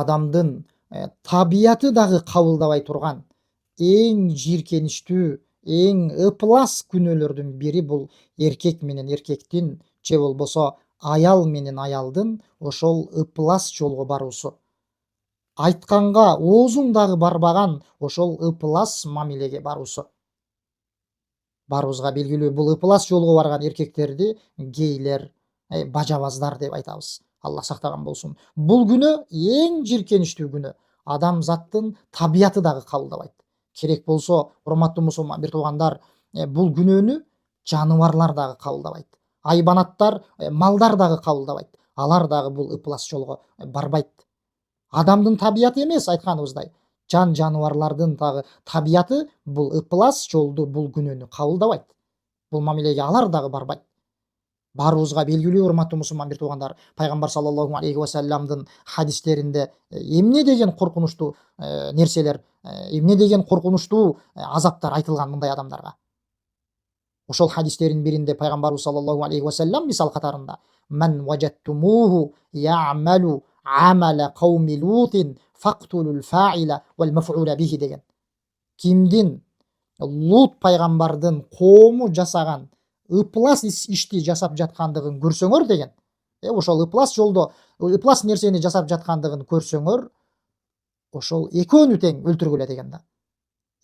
адамдын табияты дагы кабылдабай турган эң жийиркеничтүү, эң ыплас күнөөлөрдүн бири бул эркек менен эркектин же болбосо аял менен аялдын ошол ыплас жолго баруусу. Айтканга оозуң дагы барбаган ошол ыплас мамилеге баруусу. Баарыбызга белгилүү, бул ыплас жолго барган эркектерди гейлер, бажабаздар деп айтабыз. Алла сактаган болсун. Бул күнөө эң жийиркеничтүү күнөө. Адамзаттын табияты дагы кабылдабайт. Керек болсо, урматтуу мусулман бир туугандар, бул күнөөнү жаныбарлар дагы кабылдабайт. Айбанаттар, малдар дагы кабылдабайт. Алар дагы бул ыплас жолго барбайт. Адамдын табияты эмес айтканыбыздай, жан жаныбарлардын дагы табияты бул ыплас жолду, бул күнөөнү кабылдабайт. Бул мамилеге алар дагы барбайт. Баарыбызга белгилүү, урматтуу мусулман бир туугандар, пайгамбар саллаллаху алейхи ва салламдын хадистеринде эмне деген коркунучтуу нерселер, эмне деген коркунучтуу азаптар айтылган мындай адамдарга. Ошол хадистердин биринде пайгамбарыбыз саллаллаху алейхи ва саллам мисал катарында: "Ман важаттумуху я'малу амала кауми лутин фактулул фа'ила вал маф'ула бихи" деген. Кимдин Лут пайгамбардын коому жасаган ыплас ишти жасап жаткандыгын көрсөңөр деген. Ошол ыплас жолдо, ыплас нерсени жасап жаткандыгын көрсөңөр, ошол экөөнү тең өлтүргүлө деген да.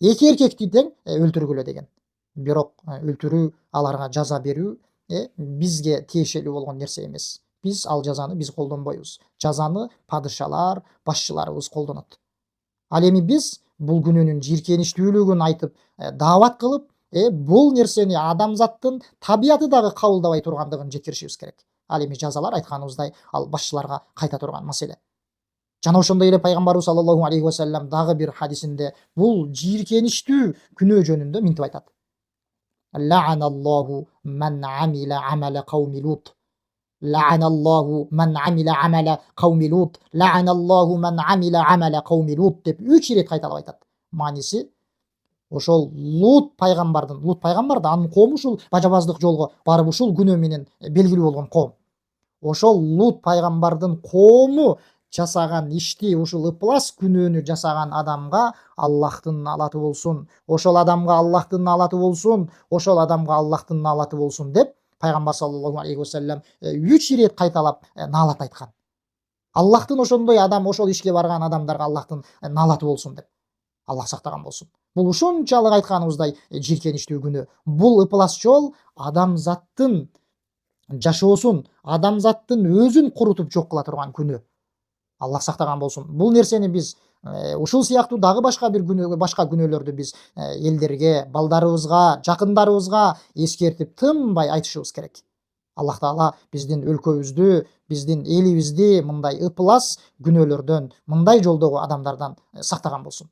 Эки эркекти тең өлтүргүлө деген. Бирок өлтүрүү, аларга жаза берүү бизге тиешелүү болгон нерсе эмес. Биз ал жазаны колдонбойбуз. Жазаны падышалар, башчыларыбыз колдонот. Ал эми биз бул күнөөнүн жийиркеничтүүлүгүн айтып, даават кылып, бул нерсени адамзаттын табияты дагы кабылдабай тургандыгын жеткиришибиз керек. Ал эми жазалар айтканыбыздай, ал башчыларга кайта турган маселе. Жана ошондой эле пайгамбарыбыз саллаллаху алейхи ва саллям дагы бир хадисинде бул жийиркеничтүү күнөө жөнүндө минтип айтат. Ла'аналлаху ман амила амала кауми лут. Ла'аналлаху ман амила амала кауми лут. Ла'аналлаху ман амила амала кауми лут деп 3 ирет кайталап айтат. Мааниси, ошол Лут пайгамбар да анын коому ушул бажабаздык жолго барып ушул күнөө менен белгилүү болгон коом. Ошол Лут пайгамбардын коому жасаган ишти, ушул ыплас күнөөнү жасаган адамга Аллахтын алаты болсун. Ошол адамга Аллахтын алаты болсун. Ошол адамга Аллахтын алаты болсун деп пайгамбар саллаллаху алейхи ва саллям 3 ирет кайталап наалат айткан. Аллахтын ошондой адам, ошол ишке барган адамдарга Аллахтын наалаты болсун деп. Аллах сактаган болсун. Бул ушунчалык айтканыбыздай жийиркеничтүү күнөө. Бул ыплас жол адамзаттын жашоосун, адамзаттын өзүн курутуп жок кыла турган күнөө. Аллах сактаган болсун. Бул нерсени биз ушул сыяктуу дагы башка күнөөлөрдү биз элдерге, балдарыбызга, жакындарыбызга эскертип тынбай айтышыбыз керек. Аллах Таала биздин өлкөбүздү, биздин элибизди мындай ыплас күнөөлөрдөн, мындай жолдогу адамдардан сактаган болсун.